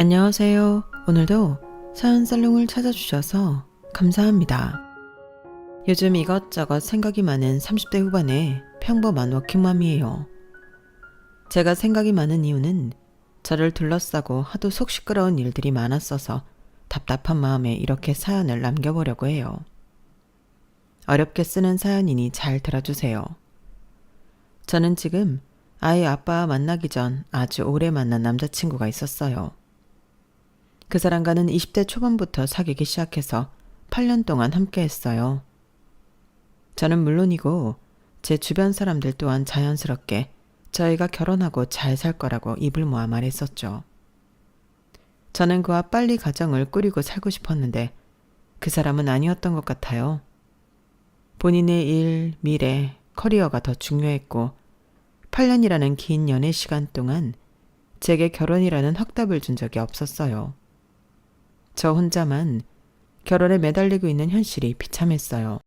안녕하세요. 오늘도 사연살롱을 찾아주셔서 감사합니다. 요즘 이것저것 생각이 많은 30대 후반의 평범한 워킹맘이에요. 제가 생각이 많은 이유는 저를 둘러싸고 하도 속 시끄러운 일들이 많았어서 답답한 마음에 이렇게 사연을 남겨보려고 해요. 어렵게 쓰는 사연이니 잘 들어주세요. 저는 지금 아이 아빠와 만나기 전 아주 오래 만난 남자친구가 있었어요. 그 사람과는 20대 초반부터 사귀기 시작해서 8년 동안 함께 했어요. 저는 물론이고 제 주변 사람들 또한 자연스럽게 저희가 결혼하고 잘 살 거라고 입을 모아 말했었죠. 저는 그와 빨리 가정을 꾸리고 살고 싶었는데 그 사람은 아니었던 것 같아요. 본인의 일, 미래, 커리어가 더 중요했고 8년이라는 긴 연애 시간 동안 제게 결혼이라는 확답을 준 적이 없었어요. 저 혼자만 결혼에 매달리고 있는 현실이 비참했어요.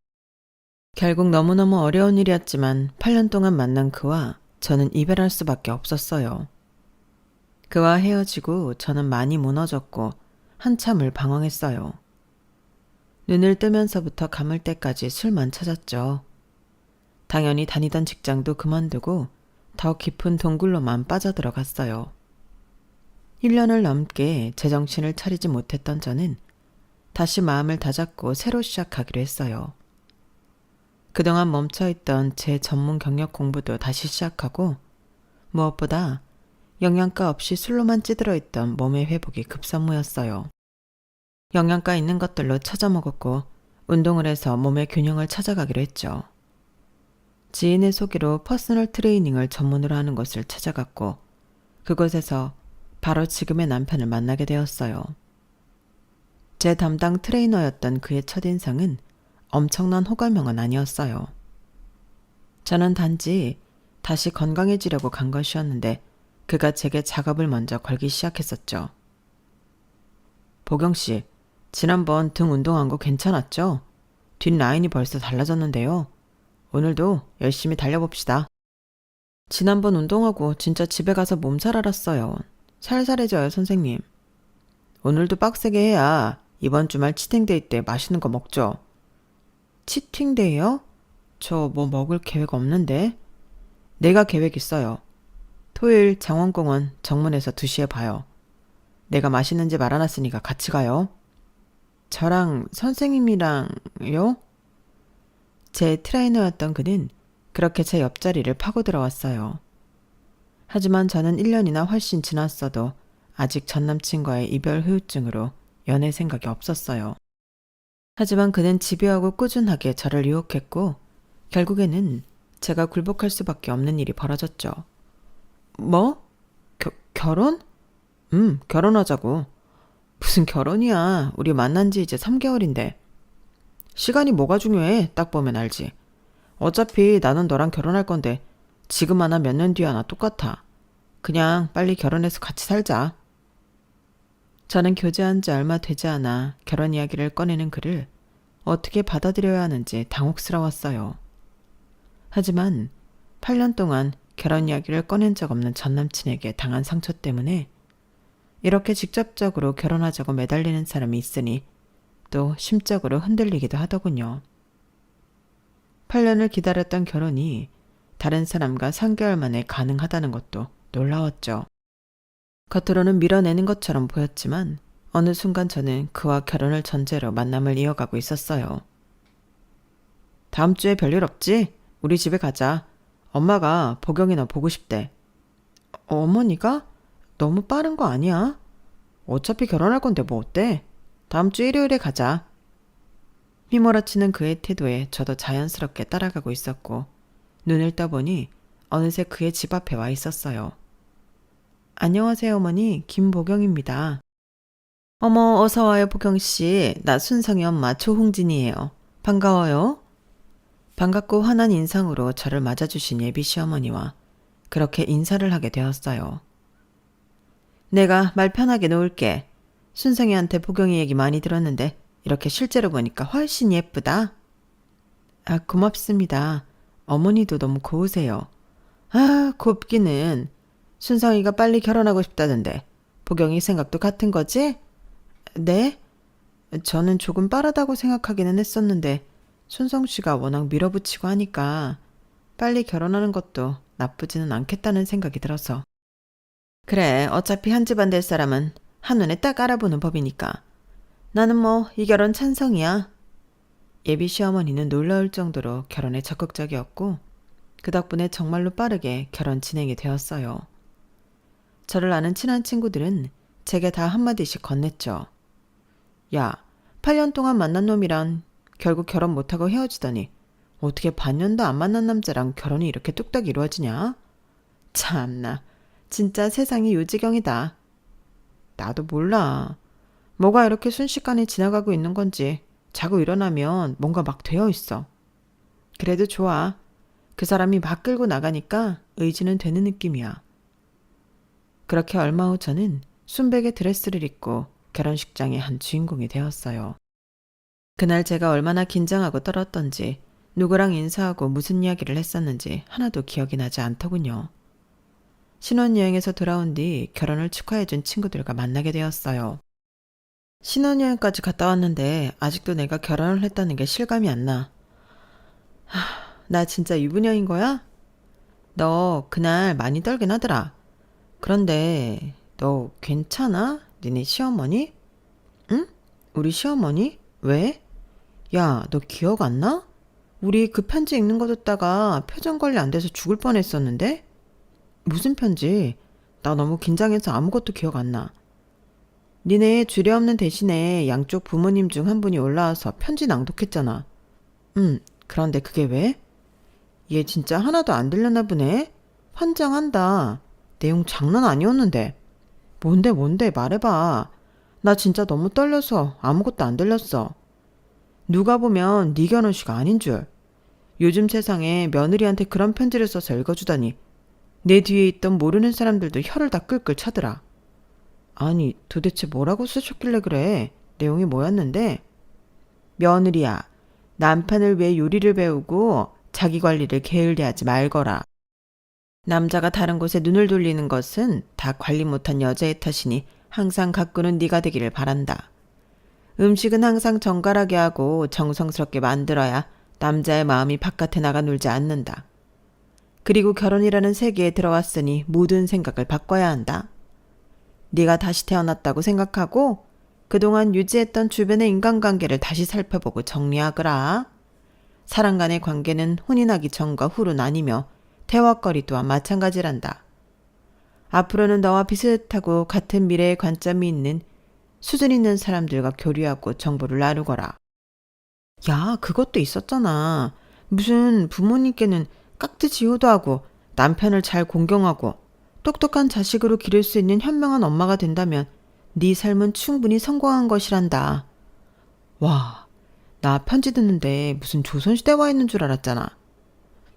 결국 너무너무 어려운 일이었지만 8년 동안 만난 그와 저는 이별할 수밖에 없었어요. 그와 헤어지고 저는 많이 무너졌고 한참을 방황했어요. 눈을 뜨면서부터 감을 때까지 술만 찾았죠. 당연히 다니던 직장도 그만두고 더 깊은 동굴로만 빠져들어갔어요. 1년을 넘게 제정신을 차리지 못했던 저는 다시 마음을 다잡고 새로 시작하기로 했어요. 그동안 멈춰있던 제 전문 경력 공부도 다시 시작하고 무엇보다 영양가 없이 술로만 찌들어 있던 몸의 회복이 급선무였어요. 영양가 있는 것들로 찾아 먹었고 운동을 해서 몸의 균형을 찾아가기로 했죠. 지인의 소개로 퍼스널 트레이닝을 전문으로 하는 곳을 찾아갔고 그곳에서 바로 지금의 남편을 만나게 되었어요. 제 담당 트레이너였던 그의 첫인상은 엄청난 호감형은 아니었어요. 저는 단지 다시 건강해지려고 간 것이었는데 그가 제게 작업을 먼저 걸기 시작했었죠. 보경씨, 지난번 등 운동한 거 괜찮았죠? 뒷라인이 벌써 달라졌는데요. 오늘도 열심히 달려봅시다. 지난번 운동하고 진짜 집에 가서 몸살 알았어요. 살살해져요, 선생님. 오늘도 빡세게 해야 이번 주말 치팅데이 때 맛있는 거 먹죠. 치팅데이요? 저 뭐 먹을 계획 없는데. 내가 계획 있어요. 토요일 장원공원 정문에서 2시에 봐요. 내가 맛있는 집 알아놨으니까 같이 가요. 저랑 선생님이랑요? 제 트레이너였던 그는 그렇게 제 옆자리를 파고 들어왔어요. 하지만 저는 1년이나 훨씬 지났어도 아직 전남친과의 이별 후유증으로 연애 생각이 없었어요. 하지만 그는 집요하고 꾸준하게 저를 유혹했고 결국에는 제가 굴복할 수밖에 없는 일이 벌어졌죠. 뭐? 결혼? 결혼하자고. 무슨 결혼이야. 우리 만난 지 이제 3개월인데. 시간이 뭐가 중요해. 딱 보면 알지. 어차피 나는 너랑 결혼할 건데 지금 하나 몇 년 뒤에 하나 똑같아. 그냥 빨리 결혼해서 같이 살자. 저는 교제한 지 얼마 되지 않아 결혼 이야기를 꺼내는 그를 어떻게 받아들여야 하는지 당혹스러웠어요. 하지만 8년 동안 결혼 이야기를 꺼낸 적 없는 전남친에게 당한 상처 때문에 이렇게 직접적으로 결혼하자고 매달리는 사람이 있으니 또 심적으로 흔들리기도 하더군요. 8년을 기다렸던 결혼이 다른 사람과 3개월 만에 가능하다는 것도 놀라웠죠. 겉으로는 밀어내는 것처럼 보였지만 어느 순간 저는 그와 결혼을 전제로 만남을 이어가고 있었어요. 다음 주에 별일 없지? 우리 집에 가자. 엄마가 보경이 너 보고 싶대. 어머니가? 너무 빠른 거 아니야? 어차피 결혼할 건데 뭐 어때? 다음 주 일요일에 가자. 휘몰아치는 그의 태도에 저도 자연스럽게 따라가고 있었고 눈을 떠보니 어느새 그의 집 앞에 와 있었어요. 안녕하세요 어머니, 김보경입니다. 어머 어서 와요 보경씨. 나 순성이 엄마 조홍진이에요. 반가워요. 반갑고 환한 인상으로 저를 맞아주신 예비 시어머니와 그렇게 인사를 하게 되었어요. 내가 말 편하게 놓을게. 순성이한테 보경이 얘기 많이 들었는데 이렇게 실제로 보니까 훨씬 예쁘다. 아, 고맙습니다. 어머니도 너무 고우세요. 아, 곱기는. 순성이가 빨리 결혼하고 싶다던데 보경이 생각도 같은 거지? 네? 저는 조금 빠르다고 생각하기는 했었는데 순성 씨가 워낙 밀어붙이고 하니까 빨리 결혼하는 것도 나쁘지는 않겠다는 생각이 들어서. 그래, 어차피 한 집안 될 사람은 한눈에 딱 알아보는 법이니까. 나는 뭐 이 결혼 찬성이야. 예비 시어머니는 놀라울 정도로 결혼에 적극적이었고 그 덕분에 정말로 빠르게 결혼 진행이 되었어요. 저를 아는 친한 친구들은 제게 다 한마디씩 건넸죠. 야, 8년 동안 만난 놈이랑 결국 결혼 못하고 헤어지더니 어떻게 반년도 안 만난 남자랑 결혼이 이렇게 뚝딱 이루어지냐? 참나, 진짜 세상이 요지경이다. 나도 몰라. 뭐가 이렇게 순식간에 지나가고 있는 건지 자고 일어나면 뭔가 막 되어 있어. 그래도 좋아. 그 사람이 막 끌고 나가니까 의지는 되는 느낌이야. 그렇게 얼마 후 저는 순백의 드레스를 입고 결혼식장의 한 주인공이 되었어요. 그날 제가 얼마나 긴장하고 떨었던지 누구랑 인사하고 무슨 이야기를 했었는지 하나도 기억이 나지 않더군요. 신혼여행에서 돌아온 뒤 결혼을 축하해준 친구들과 만나게 되었어요. 신혼여행까지 갔다 왔는데 아직도 내가 결혼을 했다는 게 실감이 안 나. 나 진짜 유부녀인 거야? 너 그날 많이 떨긴 하더라. 그런데 너 괜찮아? 니네 시어머니? 응? 우리 시어머니? 왜? 야, 너 기억 안 나? 우리 그 편지 읽는 거 듣다가 표정 관리 안 돼서 죽을 뻔했었는데? 무슨 편지? 나 너무 긴장해서 아무것도 기억 안 나. 니네 주례없는 대신에 양쪽 부모님 중 한 분이 올라와서 편지 낭독했잖아. 그런데 그게 왜? 얘 진짜 하나도 안 들렸나 보네? 환장한다. 내용 장난 아니었는데. 뭔데 말해봐. 나 진짜 너무 떨려서 아무것도 안 들렸어. 누가 보면 네 결혼식 아닌 줄. 요즘 세상에 며느리한테 그런 편지를 써서 읽어주다니. 내 뒤에 있던 모르는 사람들도 혀를 다 끌끌 차더라. 아니, 도대체 뭐라고 쓰셨길래 그래? 내용이 뭐였는데? 며느리야, 남편을 위해 요리를 배우고 자기 관리를 게을리하지 말거라. 남자가 다른 곳에 눈을 돌리는 것은 다 관리 못한 여자의 탓이니 항상 가꾸는 네가 되기를 바란다. 음식은 항상 정갈하게 하고 정성스럽게 만들어야 남자의 마음이 바깥에 나가 놀지 않는다. 그리고 결혼이라는 세계에 들어왔으니 모든 생각을 바꿔야 한다. 네가 다시 태어났다고 생각하고 그동안 유지했던 주변의 인간관계를 다시 살펴보고 정리하거라. 사람 간의 관계는 혼인하기 전과 후로 나뉘며 대화거리 또한 마찬가지란다. 앞으로는 너와 비슷하고 같은 미래의 관점이 있는 수준 있는 사람들과 교류하고 정보를 나누거라. 야, 그것도 있었잖아. 무슨 부모님께는 깍지지호도 하고 남편을 잘 공경하고 똑똑한 자식으로 기를 수 있는 현명한 엄마가 된다면 네 삶은 충분히 성공한 것이란다. 와, 나 편지 듣는데 무슨 조선시대 와 있는 줄 알았잖아.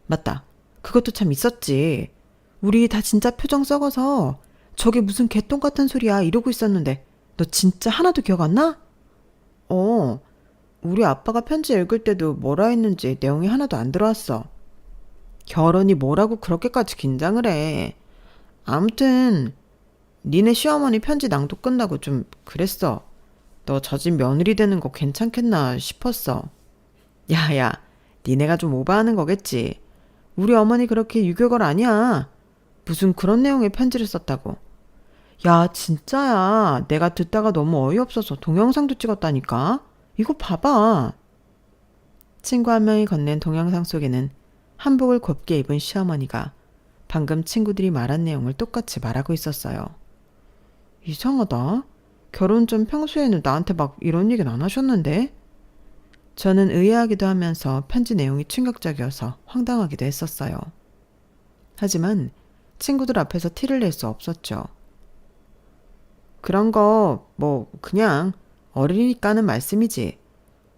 맞다. 그것도 참 있었지. 우리 다 진짜 표정 썩어서 저게 무슨 개똥 같은 소리야 이러고 있었는데 너 진짜 하나도 기억 안 나? 우리 아빠가 편지 읽을 때도 뭐라 했는지 내용이 하나도 안 들어왔어. 결혼이 뭐라고 그렇게까지 긴장을 해. 아무튼 니네 시어머니 편지 낭독 끝나고 좀 그랬어. 너 저 집 며느리 되는 거 괜찮겠나 싶었어. 야야, 니네가 좀 오버하는 거겠지. 우리 어머니 그렇게 유교걸 아니야. 무슨 그런 내용의 편지를 썼다고. 야, 진짜야. 내가 듣다가 너무 어이없어서 동영상도 찍었다니까. 이거 봐봐. 친구 한 명이 건넨 동영상 속에는 한복을 곱게 입은 시어머니가 방금 친구들이 말한 내용을 똑같이 말하고 있었어요. 이상하다. 결혼 전 평소에는 나한테 막 이런 얘기는 안 하셨는데? 저는 의아하기도 하면서 편지 내용이 충격적이어서 황당하기도 했었어요. 하지만 친구들 앞에서 티를 낼 수 없었죠. 그런 거 뭐 그냥 어린이니까 하는 말씀이지.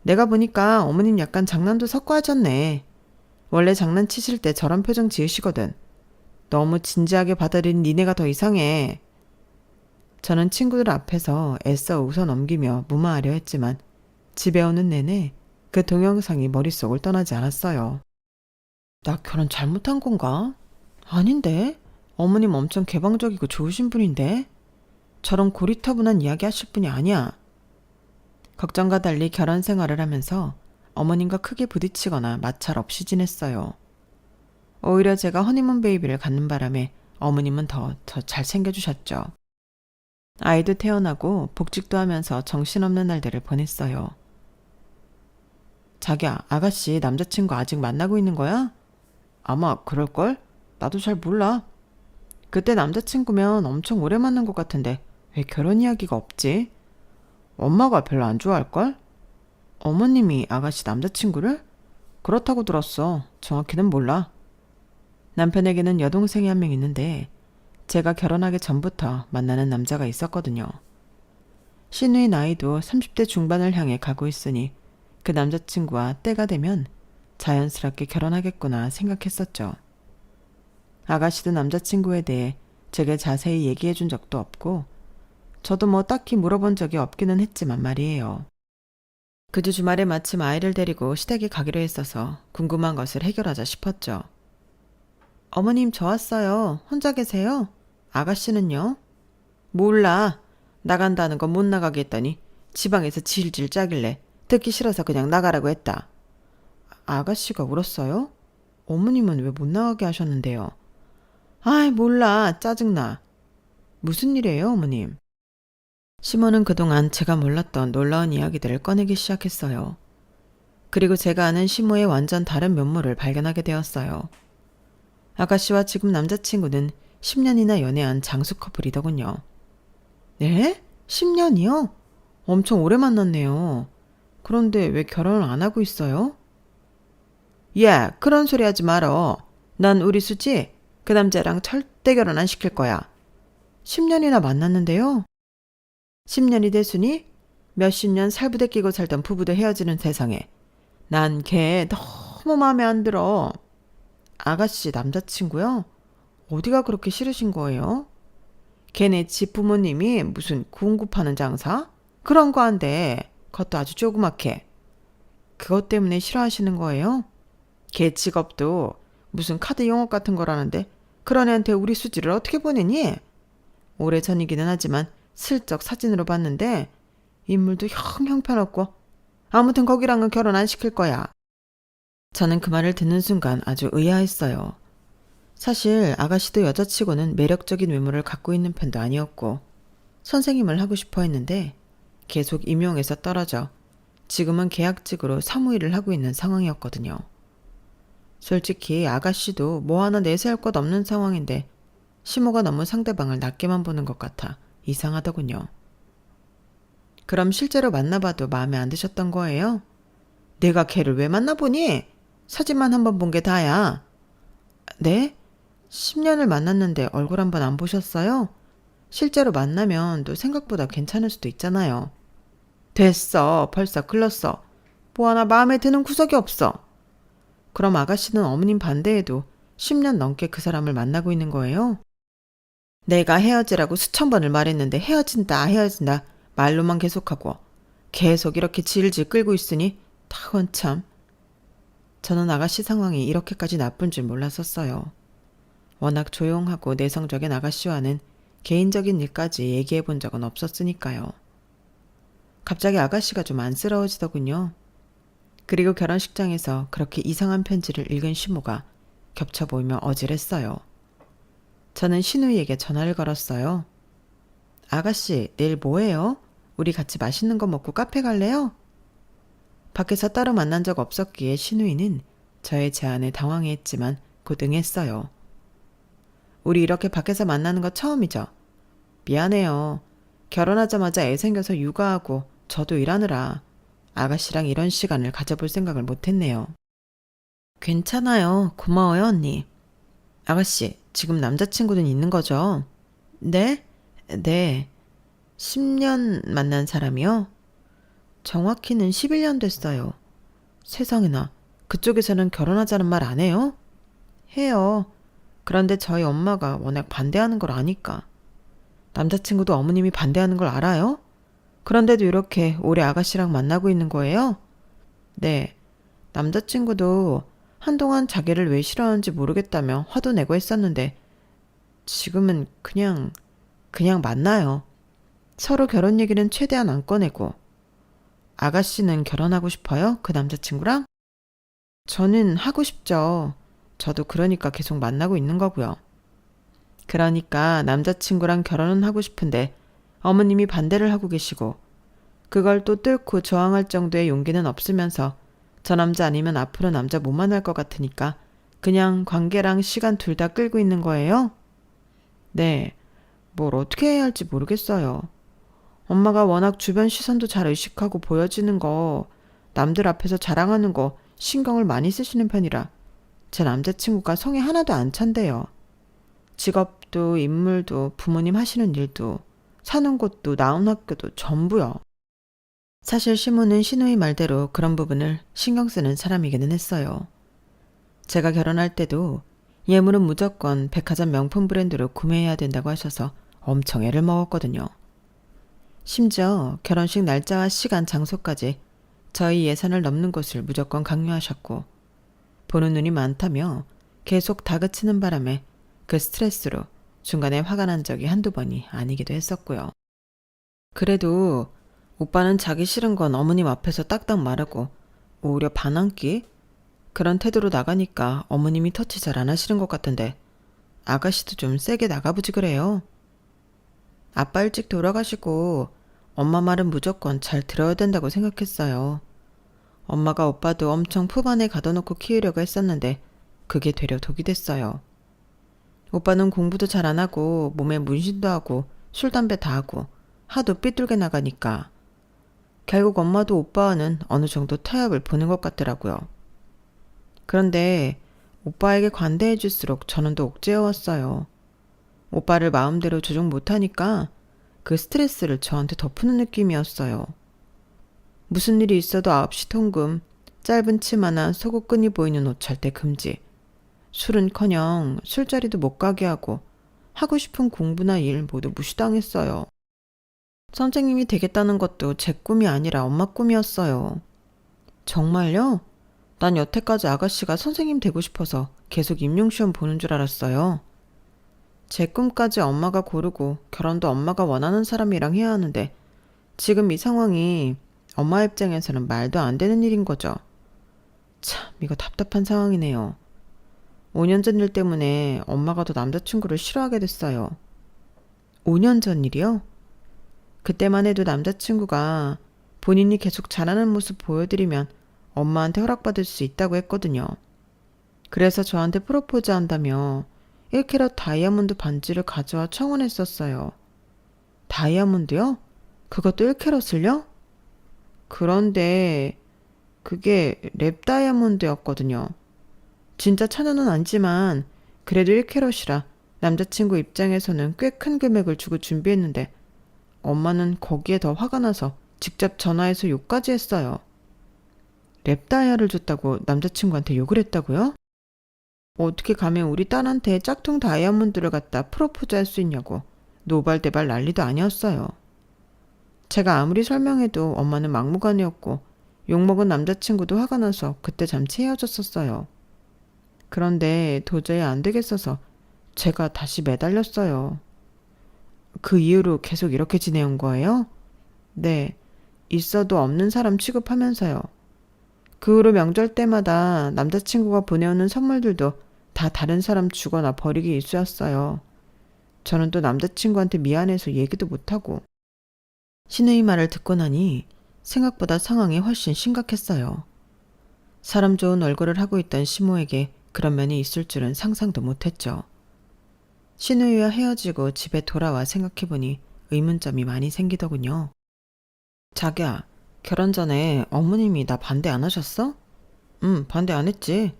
내가 보니까 어머님 약간 장난도 섞어 하셨네. 원래 장난치실 때 저런 표정 지으시거든. 너무 진지하게 받아들인 니네가 더 이상해. 저는 친구들 앞에서 애써 웃어넘기며 무마하려 했지만 집에 오는 내내 그 동영상이 머릿속을 떠나지 않았어요. 나 결혼 잘못한 건가? 아닌데? 어머님 엄청 개방적이고 좋으신 분인데? 저런 고리타분한 이야기 하실 분이 아니야. 걱정과 달리 결혼 생활을 하면서 어머님과 크게 부딪히거나 마찰 없이 지냈어요. 오히려 제가 허니문 베이비를 갖는 바람에 어머님은 더 잘 챙겨주셨죠. 아이도 태어나고 복직도 하면서 정신없는 날들을 보냈어요. 자기야, 아가씨 남자친구 아직 만나고 있는 거야? 아마 그럴걸? 나도 잘 몰라. 그때 남자친구면 엄청 오래 만난 것 같은데 왜 결혼 이야기가 없지? 엄마가 별로 안 좋아할걸? 어머님이 아가씨 남자친구를? 그렇다고 들었어. 정확히는 몰라. 남편에게는 여동생이 한 명 있는데 제가 결혼하기 전부터 만나는 남자가 있었거든요. 신우의 나이도 30대 중반을 향해 가고 있으니 그 남자친구와 때가 되면 자연스럽게 결혼하겠구나 생각했었죠. 아가씨도 남자친구에 대해 제게 자세히 얘기해 준 적도 없고 저도 뭐 딱히 물어본 적이 없기는 했지만 말이에요. 그주 주말에 마침 아이를 데리고 시댁에 가기로 했어서 궁금한 것을 해결하자 싶었죠. 어머님 저 왔어요. 혼자 계세요? 아가씨는요? 몰라. 나간다는 건 못 나가게 했더니 지방에서 질질 짜길래 듣기 싫어서 그냥 나가라고 했다. 아가씨가 울었어요? 어머님은 왜 못 나가게 하셨는데요? 아이 몰라. 짜증나. 무슨 일이에요 어머님? 시모는 그동안 제가 몰랐던 놀라운 이야기들을 꺼내기 시작했어요. 그리고 제가 아는 시모의 완전 다른 면모를 발견하게 되었어요. 아가씨와 지금 남자친구는 10년이나 연애한 장수 커플이더군요. 네? 10년이요? 엄청 오래 만났네요. 그런데 왜 결혼을 안 하고 있어요? 야, 그런 소리 하지 말어. 난 우리 수지 그 남자랑 절대 결혼 안 시킬 거야. 10년이나 만났는데요? 10년이 됐으니 몇십 년 살부대 끼고 살던 부부도 헤어지는 세상에 난 걔 너무 마음에 안 들어. 아가씨 남자친구요? 어디가 그렇게 싫으신 거예요? 걔네 집 부모님이 무슨 공급하는 장사? 그런 거 한대. 그것도 아주 조그맣게. 그것 때문에 싫어하시는 거예요? 걔 직업도 무슨 카드 영업 같은 거라는데 그런 애한테 우리 수지를 어떻게 보내니? 오래전이기는 하지만 슬쩍 사진으로 봤는데 인물도 형편없고 아무튼 거기랑은 결혼 안 시킬 거야. 저는 그 말을 듣는 순간 아주 의아했어요. 사실 아가씨도 여자치고는 매력적인 외모를 갖고 있는 편도 아니었고 선생님을 하고 싶어 했는데 계속 임용에서 떨어져 지금은 계약직으로 사무일을 하고 있는 상황이었거든요. 솔직히 아가씨도 뭐 하나 내세울 것 없는 상황인데 시모가 너무 상대방을 낮게만 보는 것 같아 이상하더군요. 그럼 실제로 만나봐도 마음에 안 드셨던 거예요? 내가 걔를 왜 만나보니? 사진만 한번 본 게 다야. 네? 10년을 만났는데 얼굴 한번 안 보셨어요? 실제로 만나면 또 생각보다 괜찮을 수도 있잖아요. 됐어. 벌써 글렀어. 뭐 하나 마음에 드는 구석이 없어. 그럼 아가씨는 어머님 반대에도 10년 넘게 그 사람을 만나고 있는 거예요? 내가 헤어지라고 수천 번을 말했는데 헤어진다 말로만 계속하고 계속 이렇게 질질 끌고 있으니 타원 참. 저는 아가씨 상황이 이렇게까지 나쁜 줄 몰랐었어요. 워낙 조용하고 내성적인 아가씨와는 개인적인 일까지 얘기해 본 적은 없었으니까요. 갑자기 아가씨가 좀 안쓰러워지더군요. 그리고 결혼식장에서 그렇게 이상한 편지를 읽은 시모가 겹쳐 보이며 어질했어요. 저는 신우이에게 전화를 걸었어요. 아가씨, 내일 뭐해요? 우리 같이 맛있는 거 먹고 카페 갈래요? 밖에서 따로 만난 적 없었기에 신우이는 저의 제안에 당황했지만 곧 응했어요. 우리 이렇게 밖에서 만나는 거 처음이죠? 미안해요. 결혼하자마자 애 생겨서 육아하고 저도 일하느라 아가씨랑 이런 시간을 가져볼 생각을 못했네요. 괜찮아요. 고마워요, 언니. 아가씨, 지금 남자친구는 있는 거죠? 네? 네. 10년 만난 사람이요? 정확히는 11년 됐어요. 세상에나, 그쪽에서는 결혼하자는 말 안 해요? 해요. 그런데 저희 엄마가 워낙 반대하는 걸 아니까. 남자친구도 어머님이 반대하는 걸 알아요? 그런데도 이렇게 오래 아가씨랑 만나고 있는 거예요? 네. 남자친구도 한동안 자기를 왜 싫어하는지 모르겠다며 화도 내고 했었는데 지금은 그냥 만나요. 서로 결혼 얘기는 최대한 안 꺼내고. 아가씨는 결혼하고 싶어요? 그 남자친구랑? 저는 하고 싶죠. 저도 그러니까 계속 만나고 있는 거고요. 그러니까 남자친구랑 결혼은 하고 싶은데 어머님이 반대를 하고 계시고 그걸 또 뚫고 저항할 정도의 용기는 없으면서 저 남자 아니면 앞으로 남자 못 만날 것 같으니까 그냥 관계랑 시간 둘 다 끌고 있는 거예요? 네, 뭘 어떻게 해야 할지 모르겠어요. 엄마가 워낙 주변 시선도 잘 의식하고 보여지는 거, 남들 앞에서 자랑하는 거 신경을 많이 쓰시는 편이라 제 남자친구가 성에 하나도 안 찬대요. 직업도 인물도 부모님 하시는 일도 사는 곳도 나온 학교도 전부요. 사실 시모는 신우의 말대로 그런 부분을 신경 쓰는 사람이기는 했어요. 제가 결혼할 때도 예물은 무조건 백화점 명품 브랜드로 구매해야 된다고 하셔서 엄청 애를 먹었거든요. 심지어 결혼식 날짜와 시간, 장소까지 저희 예산을 넘는 곳을 무조건 강요하셨고 보는 눈이 많다며 계속 다그치는 바람에 그 스트레스로 중간에 화가 난 적이 한두 번이 아니기도 했었고요. 그래도 오빠는 자기 싫은 건 어머님 앞에서 딱딱 말하고 오히려 반항기? 그런 태도로 나가니까 어머님이 터치 잘 안 하시는 것 같던데 아가씨도 좀 세게 나가보지 그래요. 아빠 일찍 돌아가시고 엄마 말은 무조건 잘 들어야 된다고 생각했어요. 엄마가 오빠도 엄청 품 안에 가둬놓고 키우려고 했었는데 그게 되려 독이 됐어요. 오빠는 공부도 잘 안 하고 몸에 문신도 하고 술, 담배 다 하고 하도 삐뚤게 나가니까 결국 엄마도 오빠와는 어느 정도 타협을 보는 것 같더라고요. 그런데 오빠에게 관대해 줄수록 저는 더 옥죄어왔어요. 오빠를 마음대로 조정 못하니까 그 스트레스를 저한테 덮는 느낌이었어요. 무슨 일이 있어도 9시 통금, 짧은 치마나 속옷끈이 보이는 옷 절대 금지. 술은커녕 술자리도 못 가게 하고 하고 싶은 공부나 일 모두 무시당했어요. 선생님이 되겠다는 것도 제 꿈이 아니라 엄마 꿈이었어요. 정말요? 난 여태까지 아가씨가 선생님 되고 싶어서 계속 임용시험 보는 줄 알았어요. 제 꿈까지 엄마가 고르고 결혼도 엄마가 원하는 사람이랑 해야 하는데 지금 이 상황이 엄마 입장에서는 말도 안 되는 일인 거죠. 참, 이거 답답한 상황이네요. 5년 전 일 때문에 엄마가 더 남자친구를 싫어하게 됐어요. 5년 전 일이요? 그때만 해도 남자친구가 본인이 계속 잘하는 모습 보여드리면 엄마한테 허락받을 수 있다고 했거든요. 그래서 저한테 프로포즈 한다며 1캐럿 다이아몬드 반지를 가져와 청혼했었어요. 다이아몬드요? 그것도 1캐럿을요? 그런데 그게 랩 다이아몬드였거든요. 진짜 천원은 아니지만 그래도 1캐럿이라 남자친구 입장에서는 꽤 큰 금액을 주고 준비했는데 엄마는 거기에 더 화가 나서 직접 전화해서 욕까지 했어요. 랩 다이아를 줬다고 남자친구한테 욕을 했다고요? 어떻게 감히 우리 딸한테 짝퉁 다이아몬드를 갖다 프로포즈 할 수 있냐고 노발대발 난리도 아니었어요. 제가 아무리 설명해도 엄마는 막무가내였고 욕먹은 남자친구도 화가 나서 그때 잠시 헤어졌었어요. 그런데 도저히 안 되겠어서 제가 다시 매달렸어요. 그 이후로 계속 이렇게 지내온 거예요? 네, 있어도 없는 사람 취급하면서요. 그 후로 명절 때마다 남자친구가 보내오는 선물들도 다 다른 사람 주거나 버리기 일쑤였어요. 저는 또 남자친구한테 미안해서 얘기도 못하고. 신우의 말을 듣고 나니 생각보다 상황이 훨씬 심각했어요. 사람 좋은 얼굴을 하고 있던 시모에게 그런 면이 있을 줄은 상상도 못했죠. 신우이와 헤어지고 집에 돌아와 생각해보니 의문점이 많이 생기더군요. 자기야, 결혼 전에 어머님이 나 반대 안 하셨어? 응, 반대 안 했지.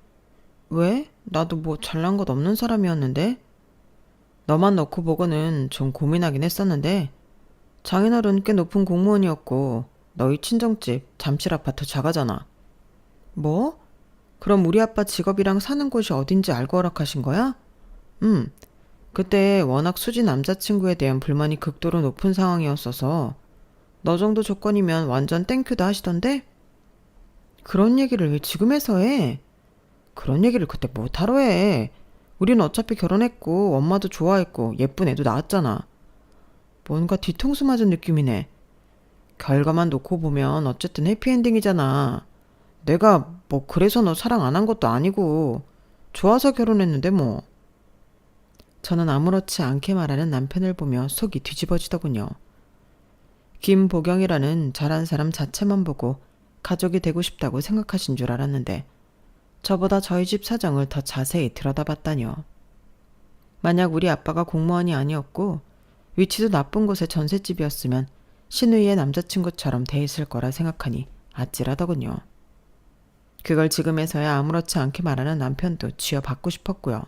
왜? 나도 뭐 잘난 것 없는 사람이었는데? 너만 놓고 보고는 좀 고민하긴 했었는데 장인어른 꽤 높은 공무원이었고 너희 친정집 잠실 아파트 자가잖아. 뭐? 그럼 우리 아빠 직업이랑 사는 곳이 어딘지 알고 허락하신 거야? 그때 워낙 수지 남자친구에 대한 불만이 극도로 높은 상황이었어서 너 정도 조건이면 완전 땡큐다 하시던데? 그런 얘기를 왜 지금 해서 해? 그런 얘기를 그때 못하러 해. 우린 어차피 결혼했고 엄마도 좋아했고 예쁜 애도 낳았잖아. 뭔가 뒤통수 맞은 느낌이네. 결과만 놓고 보면 어쨌든 해피엔딩이잖아. 내가 뭐 그래서 너 사랑 안 한 것도 아니고 좋아서 결혼했는데 뭐. 저는 아무렇지 않게 말하는 남편을 보며 속이 뒤집어지더군요. 김보경이라는 잘한 사람 자체만 보고 가족이 되고 싶다고 생각하신 줄 알았는데 저보다 저희 집 사정을 더 자세히 들여다봤다뇨. 만약 우리 아빠가 공무원이 아니었고 위치도 나쁜 곳의 전셋집이었으면 신우이의 남자친구처럼 돼 있을 거라 생각하니 아찔하더군요. 그걸 지금에서야 아무렇지 않게 말하는 남편도 쥐어받고 싶었고요.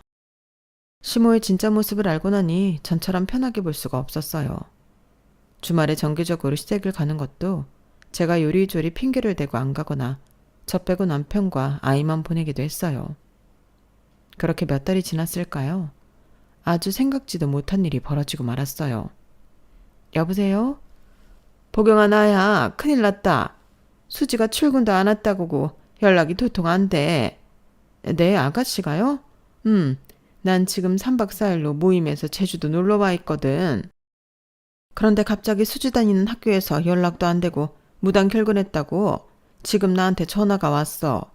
시모의 진짜 모습을 알고 나니 전처럼 편하게 볼 수가 없었어요. 주말에 정기적으로 시댁을 가는 것도 제가 요리조리 핑계를 대고 안 가거나 저 빼고 남편과 아이만 보내기도 했어요. 그렇게 몇 달이 지났을까요? 아주 생각지도 못한 일이 벌어지고 말았어요. 여보세요? 보경아, 나야. 큰일 났다. 수지가 출근도 안 왔다고 연락이 도통 안 돼. 네, 아가씨가요? 난 지금 3박 4일로 모임에서 제주도 놀러 와 있거든. 그런데 갑자기 수지 다니는 학교에서 연락도 안 되고 무단 결근했다고 지금 나한테 전화가 왔어.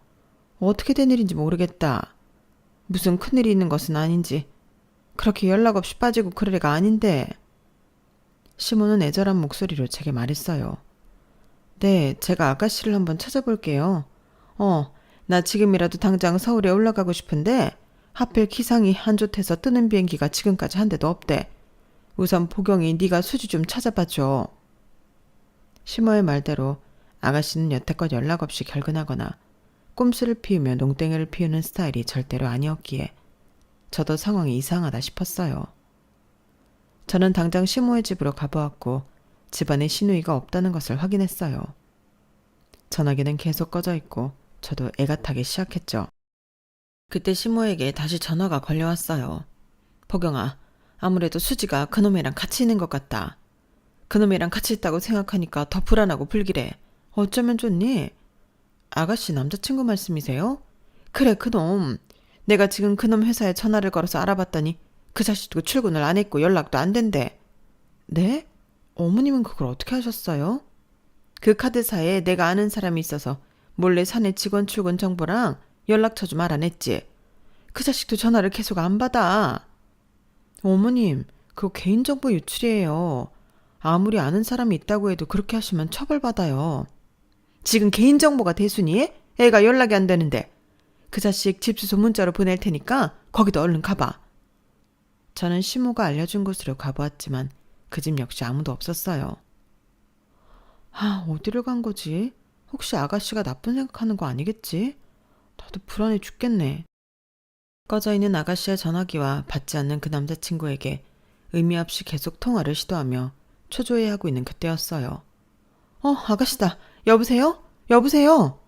어떻게 된 일인지 모르겠다. 무슨 큰일이 있는 것은 아닌지. 그렇게 연락 없이 빠지고 그럴 애가 아닌데. 시모는 애절한 목소리로 제게 말했어요. 네, 제가 아가씨를 한번 찾아볼게요. 나 지금이라도 당장 서울에 올라가고 싶은데 하필 기상이 안 좋대서 뜨는 비행기가 지금까지 한 대도 없대. 우선 보경이 네가 수지 좀 찾아봐줘. 시모의 말대로 아가씨는 여태껏 연락 없이 결근하거나 꼼수를 피우며 농땡이를 피우는 스타일이 절대로 아니었기에 저도 상황이 이상하다 싶었어요. 저는 당장 시모의 집으로 가보았고 집안에 신우이가 없다는 것을 확인했어요. 전화기는 계속 꺼져 있고 저도 애가 타기 시작했죠. 그때 시모에게 다시 전화가 걸려왔어요. 보경아, 아무래도 수지가 그놈이랑 같이 있는 것 같다. 그놈이랑 같이 있다고 생각하니까 더 불안하고 불길해. 어쩌면 좋니? 아가씨 남자친구 말씀이세요? 그래, 그놈. 내가 지금 그놈 회사에 전화를 걸어서 알아봤더니 그 자식도 출근을 안 했고 연락도 안 된대. 네? 어머님은 그걸 어떻게 하셨어요? 그 카드사에 내가 아는 사람이 있어서 몰래 사내 직원 출근 정보랑 연락처 좀 알아냈지. 그 자식도 전화를 계속 안 받아. 어머님, 그거 개인정보 유출이에요. 아무리 아는 사람이 있다고 해도 그렇게 하시면 처벌받아요. 지금 개인정보가 대순이에? 애가 연락이 안 되는데. 그 자식 집 주소 문자로 보낼 테니까 거기도 얼른 가봐. 저는 시모가 알려준 곳으로 가보았지만 그 집 역시 아무도 없었어요. 어디를 간 거지? 혹시 아가씨가 나쁜 생각하는 거 아니겠지? 나도 불안해 죽겠네. 꺼져 있는 아가씨의 전화기와 받지 않는 그 남자친구에게 의미 없이 계속 통화를 시도하며 초조해하고 있는 그때였어요. 아가씨다. 여보세요? 여보세요?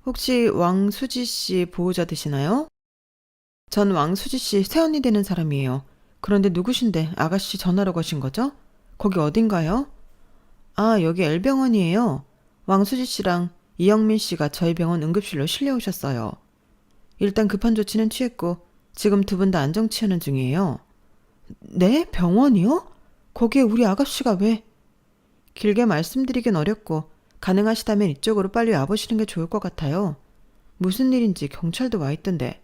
혹시 왕수지 씨 보호자 되시나요? 전 왕수지 씨 새언니 되는 사람이에요. 그런데 누구신데 아가씨 전화로 거신 거죠? 거기 어딘가요? 여기 L병원이에요. 왕수지 씨랑 이영민 씨가 저희 병원 응급실로 실려오셨어요. 일단 급한 조치는 취했고 지금 두 분 다 안정 취하는 중이에요. 네? 병원이요? 거기에 우리 아가씨가 왜? 길게 말씀드리긴 어렵고 가능하시다면 이쪽으로 빨리 와보시는 게 좋을 것 같아요. 무슨 일인지 경찰도 와 있던데.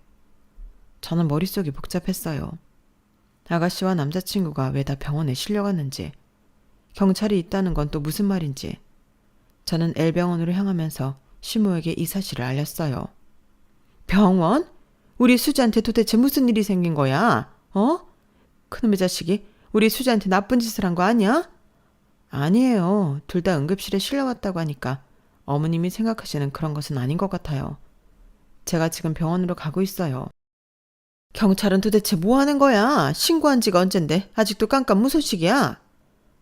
저는 머릿속이 복잡했어요. 아가씨와 남자친구가 왜 다 병원에 실려갔는지, 경찰이 있다는 건 또 무슨 말인지. 저는 L병원으로 향하면서 시모에게 이 사실을 알렸어요. 병원? 우리 수지한테 도대체 무슨 일이 생긴 거야? 그놈의 자식이 우리 수지한테 나쁜 짓을 한 거 아니야? 아니에요. 둘 다 응급실에 실려왔다고 하니까 어머님이 생각하시는 그런 것은 아닌 것 같아요. 제가 지금 병원으로 가고 있어요. 경찰은 도대체 뭐 하는 거야? 신고한 지가 언젠데 아직도 깜깜무소식이야?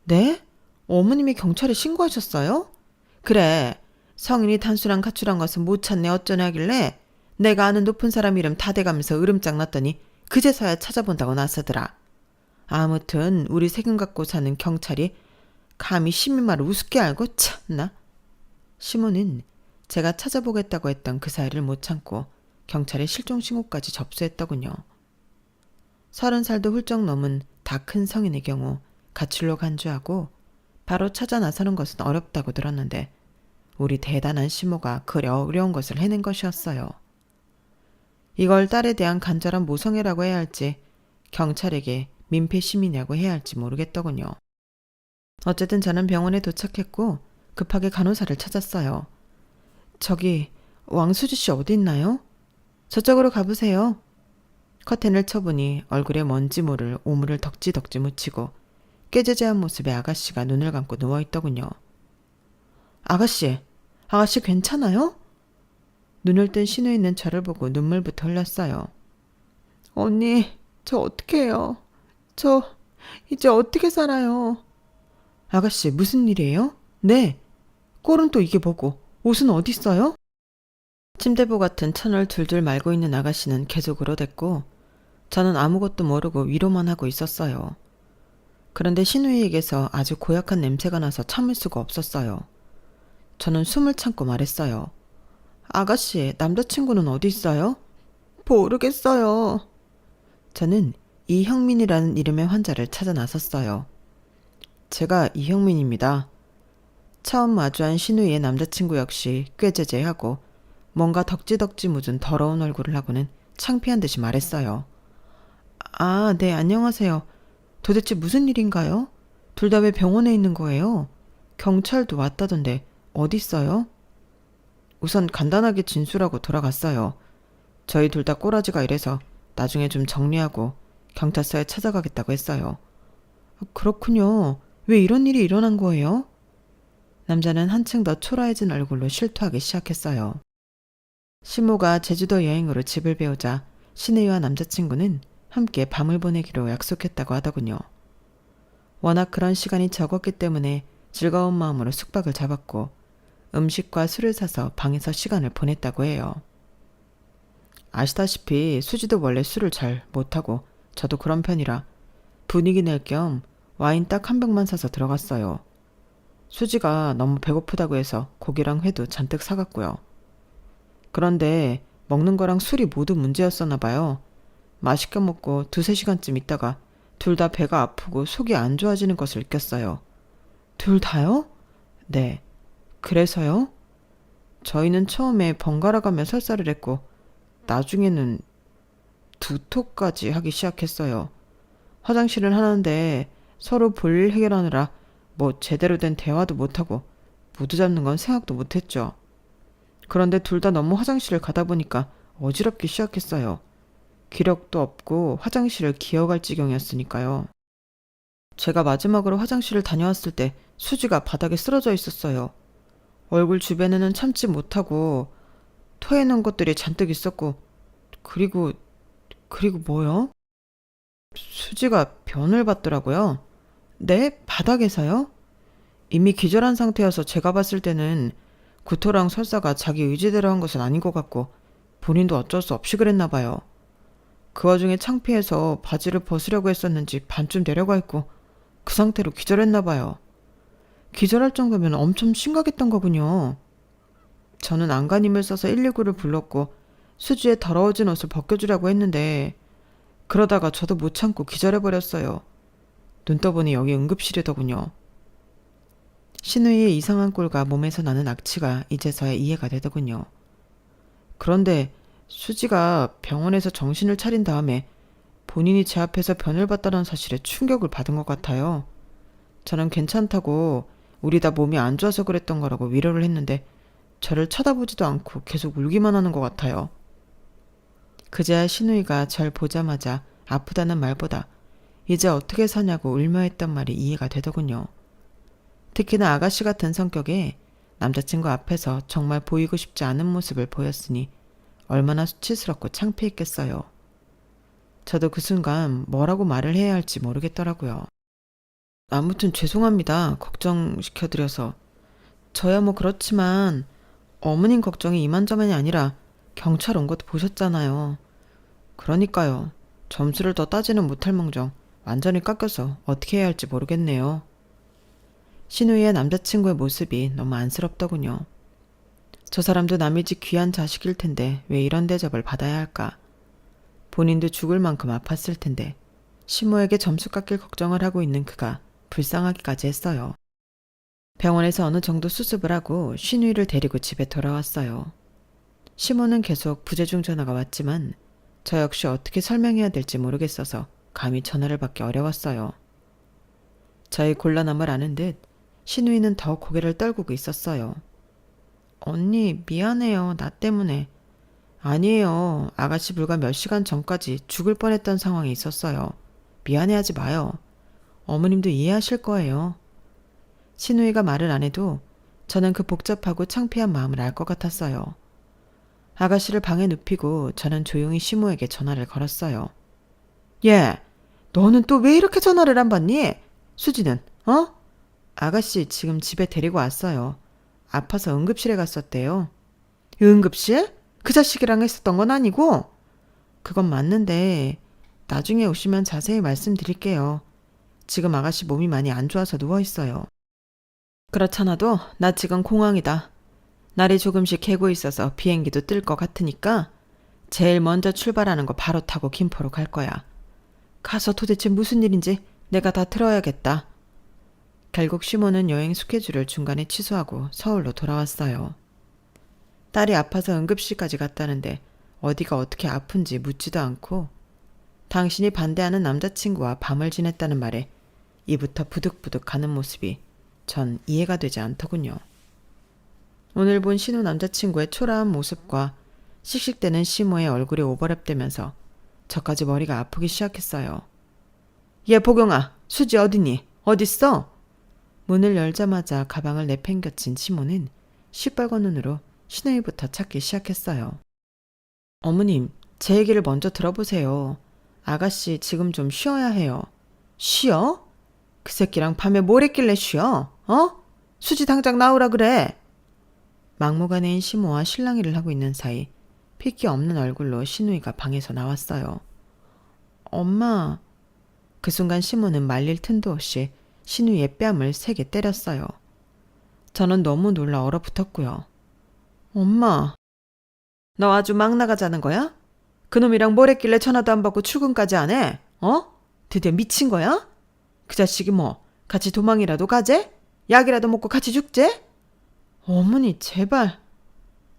네? 어머님이 경찰에 신고하셨어요? 그래. 성인이 단수랑 가출한 것은 못 찾네 어쩌네 하길래 내가 아는 높은 사람 이름 다 대가면서 으름장 났더니 그제서야 찾아본다고 나서더라. 아무튼 우리 세금 갖고 사는 경찰이 감히 시민 말을 우습게 알고 참나. 시모는 제가 찾아보겠다고 했던 그 사이를 못 참고 경찰에 실종신고까지 접수했더군요. 30살도 훌쩍 넘은 다 큰 성인의 경우 가출로 간주하고 바로 찾아 나서는 것은 어렵다고 들었는데 우리 대단한 시모가 그리 어려운 것을 해낸 것이었어요. 이걸 딸에 대한 간절한 모성애라고 해야 할지 경찰에게 민폐 시민이라고 해야 할지 모르겠더군요. 어쨌든 저는 병원에 도착했고 급하게 간호사를 찾았어요. 저기 왕수지 씨 어디 있나요? 저쪽으로 가보세요. 커튼을 쳐보니 얼굴에 먼지 모를 오물을 덕지덕지 묻히고 깨재재한 모습의 아가씨가 눈을 감고 누워있더군요. 아가씨 괜찮아요? 눈을 뜬 신우에 있는 저를 보고 눈물부터 흘렸어요. 언니, 저 어떻게 해요? 저 이제 어떻게 살아요? 아가씨, 무슨 일이에요? 네. 꼴은 또 이게 뭐고, 옷은 어디 있어요? 침대보 같은 천을 둘둘 말고 있는 아가씨는 계속 울어댔고 저는 아무것도 모르고 위로만 하고 있었어요. 그런데 신우이에게서 아주 고약한 냄새가 나서 참을 수가 없었어요. 저는 숨을 참고 말했어요. 아가씨, 남자친구는 어디 있어요? 모르겠어요. 저는 이형민이라는 이름의 환자를 찾아 나섰어요. 제가 이형민입니다. 처음 마주한 신우이의 남자친구 역시 꾀죄죄하고 뭔가 덕지덕지 묻은 더러운 얼굴을 하고는 창피한 듯이 말했어요. 아, 네, 안녕하세요. 도대체 무슨 일인가요? 둘 다 왜 병원에 있는 거예요? 경찰도 왔다던데 어디 있어요? 우선 간단하게 진술하고 돌아갔어요. 저희 둘 다 꼬라지가 이래서 나중에 좀 정리하고 경찰서에 찾아가겠다고 했어요. 그렇군요. 왜 이런 일이 일어난 거예요? 남자는 한층 더 초라해진 얼굴로 실토하기 시작했어요. 시모가 제주도 여행으로 집을 배우자 신혜와 남자친구는 함께 밤을 보내기로 약속했다고 하더군요. 워낙 그런 시간이 적었기 때문에 즐거운 마음으로 숙박을 잡았고 음식과 술을 사서 방에서 시간을 보냈다고 해요. 아시다시피 수지도 원래 술을 잘 못하고 저도 그런 편이라 분위기 낼 겸 와인 딱 한 병만 사서 들어갔어요. 수지가 너무 배고프다고 해서 고기랑 회도 잔뜩 사갔고요. 그런데 먹는 거랑 술이 모두 문제였었나 봐요. 맛있게 먹고 2-3시간쯤 있다가 둘 다 배가 아프고 속이 안 좋아지는 것을 느꼈어요. 둘 다요? 네. 그래서요? 저희는 처음에 번갈아가며 설사를 했고 나중에는 두토까지 하기 시작했어요. 화장실은 하는데 서로 볼일 해결하느라 뭐 제대로 된 대화도 못하고 무드 잡는 건 생각도 못했죠. 그런데 둘 다 너무 화장실을 가다 보니까 어지럽기 시작했어요. 기력도 없고 화장실을 기어갈 지경이었으니까요. 제가 마지막으로 화장실을 다녀왔을 때 수지가 바닥에 쓰러져 있었어요. 얼굴 주변에는 참지 못하고 토해놓은 것들이 잔뜩 있었고 그리고 뭐요? 수지가 변을 받더라고요. 네? 바닥에서요? 이미 기절한 상태여서 제가 봤을 때는 구토랑 설사가 자기 의지대로 한 것은 아닌 것 같고 본인도 어쩔 수 없이 그랬나 봐요. 그 와중에 창피해서 바지를 벗으려고 했었는지 반쯤 내려가 있고 그 상태로 기절했나 봐요. 기절할 정도면 엄청 심각했던 거군요. 저는 안간힘을 써서 119를 불렀고 수지의 더러워진 옷을 벗겨주려고 했는데 그러다가 저도 못 참고 기절해버렸어요. 눈 떠보니 여기 응급실이더군요. 신우이의 이상한 꼴과 몸에서 나는 악취가 이제서야 이해가 되더군요. 그런데 수지가 병원에서 정신을 차린 다음에 본인이 제 앞에서 변을 봤다는 사실에 충격을 받은 것 같아요. 저는 괜찮다고 우리 다 몸이 안 좋아서 그랬던 거라고 위로를 했는데 저를 쳐다보지도 않고 계속 울기만 하는 것 같아요. 그제야 신우이가 절 보자마자 아프다는 말보다 이제 어떻게 사냐고 울며했던 말이 이해가 되더군요. 특히나 아가씨 같은 성격에 남자친구 앞에서 정말 보이고 싶지 않은 모습을 보였으니 얼마나 수치스럽고 창피했겠어요. 저도 그 순간 뭐라고 말을 해야 할지 모르겠더라고요. 아무튼 죄송합니다. 걱정시켜드려서. 저야 뭐 그렇지만 어머님 걱정이 이만저만이 아니라 경찰 온 것도 보셨잖아요. 그러니까요. 점수를 더 따지는 못할 망정 완전히 깎여서 어떻게 해야 할지 모르겠네요. 신우이의 남자친구의 모습이 너무 안쓰럽더군요. 저 사람도 남의 집 귀한 자식일 텐데 왜 이런 대접을 받아야 할까? 본인도 죽을 만큼 아팠을 텐데 시모에게 점수 깎일 걱정을 하고 있는 그가 불쌍하기까지 했어요. 병원에서 어느 정도 수습을 하고 신우이를 데리고 집에 돌아왔어요. 시모는 계속 부재중 전화가 왔지만 저 역시 어떻게 설명해야 될지 모르겠어서 감히 전화를 받기 어려웠어요. 저의 곤란함을 아는 듯 신우이는 더 고개를 떨구고 있었어요. 언니 미안해요. 나 때문에. 아니에요. 아가씨 불과 몇 시간 전까지 죽을 뻔했던 상황이 있었어요. 미안해하지 마요. 어머님도 이해하실 거예요. 신우이가 말을 안 해도 저는 그 복잡하고 창피한 마음을 알 것 같았어요. 아가씨를 방에 눕히고 저는 조용히 시모에게 전화를 걸었어요. 예, 너는 또 왜 이렇게 전화를 안 받니? 수지는, 어? 아가씨 지금 집에 데리고 왔어요. 아파서 응급실에 갔었대요. 응급실? 그 자식이랑 했었던 건 아니고? 그건 맞는데 나중에 오시면 자세히 말씀드릴게요. 지금 아가씨 몸이 많이 안 좋아서 누워있어요. 그렇잖아도 나 지금 공황이다. 날이 조금씩 개고 있어서 비행기도 뜰 것 같으니까 제일 먼저 출발하는 거 바로 타고 김포로 갈 거야. 가서 도대체 무슨 일인지 내가 다 들어야겠다. 결국 시모는 여행 스케줄을 중간에 취소하고 서울로 돌아왔어요. 딸이 아파서 응급실까지 갔다는데 어디가 어떻게 아픈지 묻지도 않고 당신이 반대하는 남자친구와 밤을 지냈다는 말에 이부터 부득부득 가는 모습이 전 이해가 되지 않더군요. 오늘 본 신우 남자친구의 초라한 모습과 씩씩대는 시모의 얼굴이 오버랩되면서 저까지 머리가 아프기 시작했어요. 얘 보경아, 수지 어디니? 어딨어? 문을 열자마자 가방을 내팽겨친 시모는 시뻘건 눈으로 신우이부터 찾기 시작했어요. 어머님, 제 얘기를 먼저 들어보세요. 아가씨 지금 좀 쉬어야 해요. 쉬어? 그 새끼랑 밤에 뭘 했길래 쉬어? 어? 수지 당장 나오라 그래. 막무가내인 시모와 실랑이를 하고 있는 사이 핏기 없는 얼굴로 신우이가 방에서 나왔어요. 엄마. 그 순간 시모는 말릴 틈도 없이 신우이의 뺨을 세게 때렸어요. 저는 너무 놀라 얼어붙었고요. 엄마. 너 아주 막 나가자는 거야? 그놈이랑 뭘 했길래 전화도 안 받고 출근까지 안 해? 어? 드디어 미친 거야? 그 자식이 뭐 같이 도망이라도 가재? 약이라도 먹고 같이 죽재? 어머니 제발.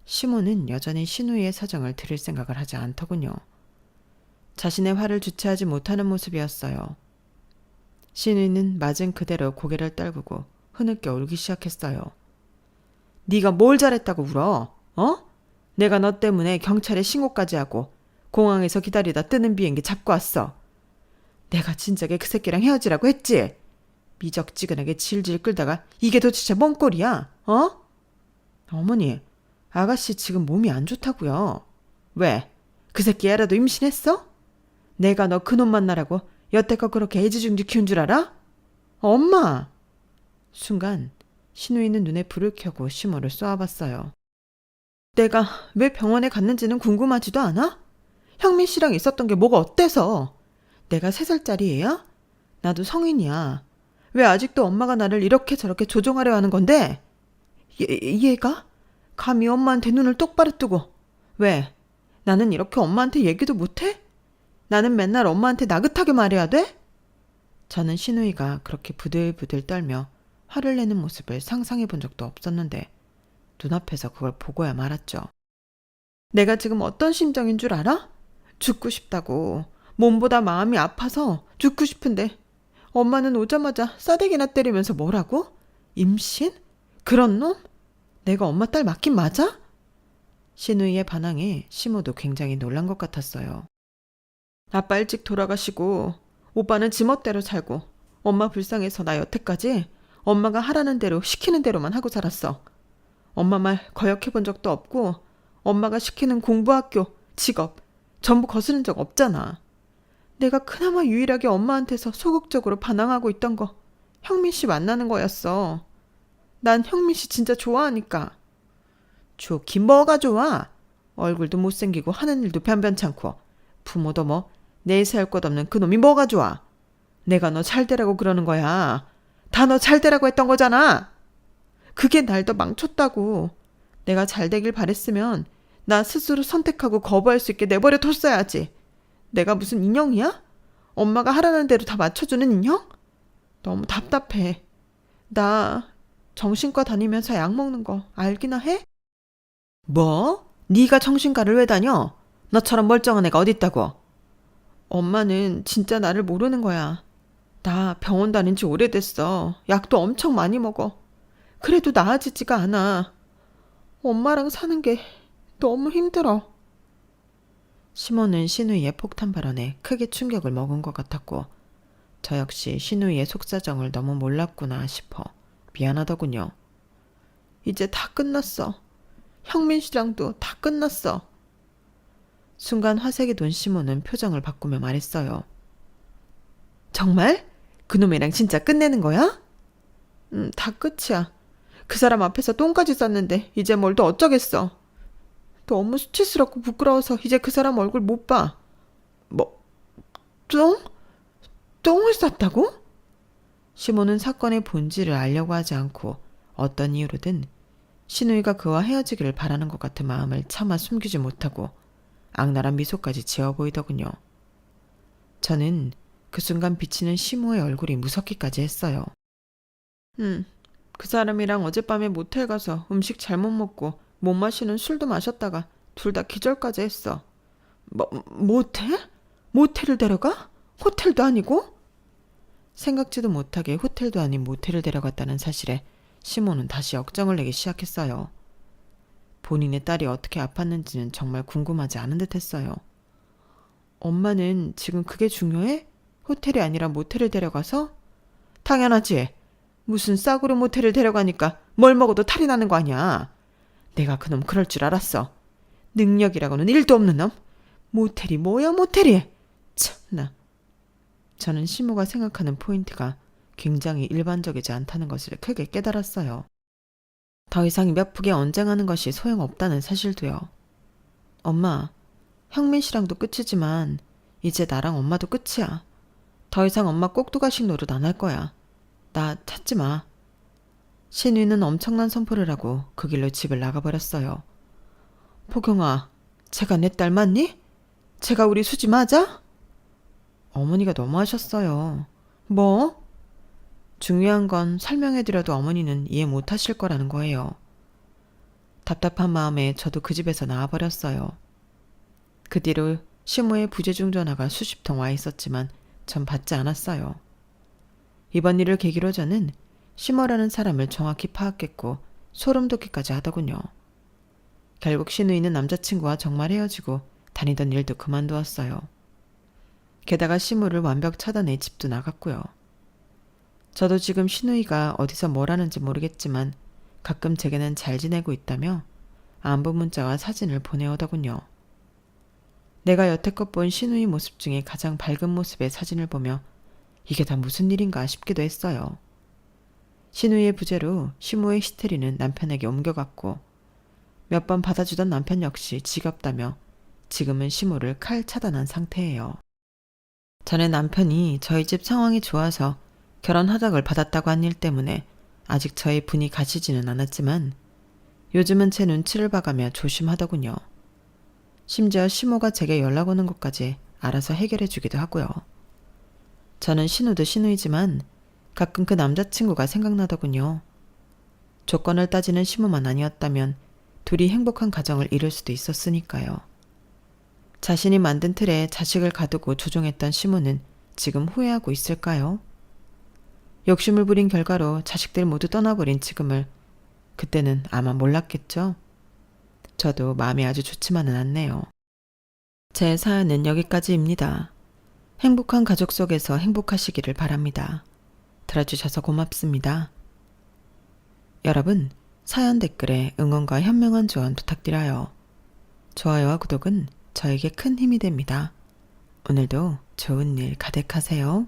시모는 여전히 신우이의 사정을 들을 생각을 하지 않더군요. 자신의 화를 주체하지 못하는 모습이었어요. 신우이는 맞은 그대로 고개를 떨구고 흐느껴 울기 시작했어요. 네가 뭘 잘했다고 울어? 어? 내가 너 때문에 경찰에 신고까지 하고 공항에서 기다리다 뜨는 비행기 잡고 왔어. 내가 진작에 그 새끼랑 헤어지라고 했지? 미적지근하게 질질 끌다가 이게 도대체 뭔 꼴이야? 어? 어머니, 아가씨 지금 몸이 안 좋다고요. 왜? 그 새끼 애라도 임신했어? 내가 너 그놈 만나라고 여태껏 그렇게 애지중지 키운 줄 알아? 엄마! 순간 신우이는 눈에 불을 켜고 시모를 쏘아봤어요. 내가 왜 병원에 갔는지는 궁금하지도 않아? 형민 씨랑 있었던 게 뭐가 어때서? 내가 3살짜리 애야? 나도 성인이야. 왜 아직도 엄마가 나를 이렇게 저렇게 조종하려 하는 건데? 얘가? 감히 엄마한테 눈을 똑바로 뜨고. 왜? 나는 이렇게 엄마한테 얘기도 못해? 나는 맨날 엄마한테 나긋하게 말해야 돼? 저는 신우이가 그렇게 부들부들 떨며 화를 내는 모습을 상상해 본 적도 없었는데 눈앞에서 그걸 보고야 말았죠. 내가 지금 어떤 심정인 줄 알아? 죽고 싶다고. 몸보다 마음이 아파서 죽고 싶은데 엄마는 오자마자 싸대기나 때리면서 뭐라고? 임신? 그런 놈? 내가 엄마 딸 맞긴 맞아? 신우이의 반항에 시모도 굉장히 놀란 것 같았어요. 아빠 일찍 돌아가시고 오빠는 지멋대로 살고 엄마 불쌍해서 나 여태까지 엄마가 하라는 대로 시키는 대로만 하고 살았어. 엄마 말 거역해 본 적도 없고 엄마가 시키는 공부, 학교, 직업 전부 거스른 적 없잖아. 내가 그나마 유일하게 엄마한테서 소극적으로 반항하고 있던 거 형민 씨 만나는 거였어. 난 형민 씨 진짜 좋아하니까. 좋긴 뭐가 좋아? 얼굴도 못생기고 하는 일도 변변찮고 부모도 뭐 내세 할 것 없는 그놈이 뭐가 좋아? 내가 너 잘되라고 그러는 거야. 다 너 잘되라고 했던 거잖아. 그게 날 더 망쳤다고. 내가 잘되길 바랬으면 나 스스로 선택하고 거부할 수 있게 내버려 뒀어야지. 내가 무슨 인형이야? 엄마가 하라는 대로 다 맞춰주는 인형? 너무 답답해. 나 정신과 다니면서 약 먹는 거 알기나 해? 뭐? 네가 정신과를 왜 다녀? 너처럼 멀쩡한 애가 어딨다고? 엄마는 진짜 나를 모르는 거야. 나 병원 다닌 지 오래됐어. 약도 엄청 많이 먹어. 그래도 나아지지가 않아. 엄마랑 사는 게 너무 힘들어. 시몬은 신우이의 폭탄 발언에 크게 충격을 먹은 것 같았고 저 역시 신우이의 속사정을 너무 몰랐구나 싶어 미안하더군요. 이제 다 끝났어. 형민 씨랑도 다 끝났어. 순간 화색이 돈 시몬은 표정을 바꾸며 말했어요. 정말? 그놈이랑 진짜 끝내는 거야? 다 끝이야. 그 사람 앞에서 똥까지 쌌는데 이제 뭘 또 어쩌겠어. 너무 수치스럽고 부끄러워서 이제 그 사람 얼굴 못 봐. 뭐, 똥? 똥을 쌌다고? 시몬은 사건의 본질을 알려고 하지 않고 어떤 이유로든 신우이가 그와 헤어지기를 바라는 것 같은 마음을 차마 숨기지 못하고 악랄한 미소까지 지어 보이더군요. 저는 그 순간 비치는 시모의 얼굴이 무섭기까지 했어요. 그 사람이랑 어젯밤에 모텔 가서 음식 잘못 먹고 못 마시는 술도 마셨다가 둘 다 기절까지 했어. 모텔? 모텔을 데려가? 호텔도 아니고? 생각지도 못하게 호텔도 아닌 모텔을 데려갔다는 사실에 시몬은 다시 역정을 내기 시작했어요. 본인의 딸이 어떻게 아팠는지는 정말 궁금하지 않은 듯 했어요. 엄마는 지금 그게 중요해? 호텔이 아니라 모텔을 데려가서? 당연하지. 무슨 싸구려 모텔을 데려가니까 뭘 먹어도 탈이 나는 거 아니야. 내가 그놈 그럴 줄 알았어. 능력이라고는 1도 없는 놈. 모텔이 뭐야 모텔이. 참나. 저는 시모가 생각하는 포인트가 굉장히 일반적이지 않다는 것을 크게 깨달았어요. 더 이상 몇 푸게 언쟁하는 것이 소용없다는 사실도요. 엄마, 형민 씨랑도 끝이지만 이제 나랑 엄마도 끝이야. 더 이상 엄마 꼭두가식 노릇 안 할 거야. 나 찾지 마. 신우이는 엄청난 선포를 하고 그 길로 집을 나가버렸어요. 포경아, 제가 내 딸 맞니? 제가 우리 수지 맞아? 어머니가 너무하셨어요. 뭐? 중요한 건 설명해드려도 어머니는 이해 못하실 거라는 거예요. 답답한 마음에 저도 그 집에서 나와버렸어요. 그 뒤로 시모의 부재중 전화가 수십 통 와 있었지만 전 받지 않았어요. 이번 일을 계기로 저는 시모라는 사람을 정확히 파악했고 소름 돋기까지 하더군요. 결국 신우이는 남자친구와 정말 헤어지고 다니던 일도 그만두었어요. 게다가 시모를 완벽 차단해 집도 나갔고요. 저도 지금 신우이가 어디서 뭘 하는지 모르겠지만 가끔 제게는 잘 지내고 있다며 안부 문자와 사진을 보내오더군요. 내가 여태껏 본 신우이 모습 중에 가장 밝은 모습의 사진을 보며 이게 다 무슨 일인가 싶기도 했어요. 신우이의 부재로 시모의 히스테리는 남편에게 옮겨갔고 몇 번 받아주던 남편 역시 지겹다며 지금은 시모를 칼 차단한 상태예요. 전에 남편이 저희 집 상황이 좋아서 결혼 허락을 받았다고 한 일 때문에 아직 저의 분이 가시지는 않았지만 요즘은 제 눈치를 봐가며 조심하더군요. 심지어 시모가 제게 연락 오는 것까지 알아서 해결해 주기도 하고요. 저는 신우도 신우이지만 가끔 그 남자친구가 생각나더군요. 조건을 따지는 시모만 아니었다면 둘이 행복한 가정을 이룰 수도 있었으니까요. 자신이 만든 틀에 자식을 가두고 조종했던 시모는 지금 후회하고 있을까요? 욕심을 부린 결과로 자식들 모두 떠나버린 지금을 그때는 아마 몰랐겠죠? 저도 마음이 아주 좋지만은 않네요. 제 사연은 여기까지입니다. 행복한 가족 속에서 행복하시기를 바랍니다. 들어주셔서 고맙습니다. 여러분, 사연 댓글에 응원과 현명한 조언 부탁드려요. 좋아요와 구독은 저에게 큰 힘이 됩니다. 오늘도 좋은 일 가득하세요.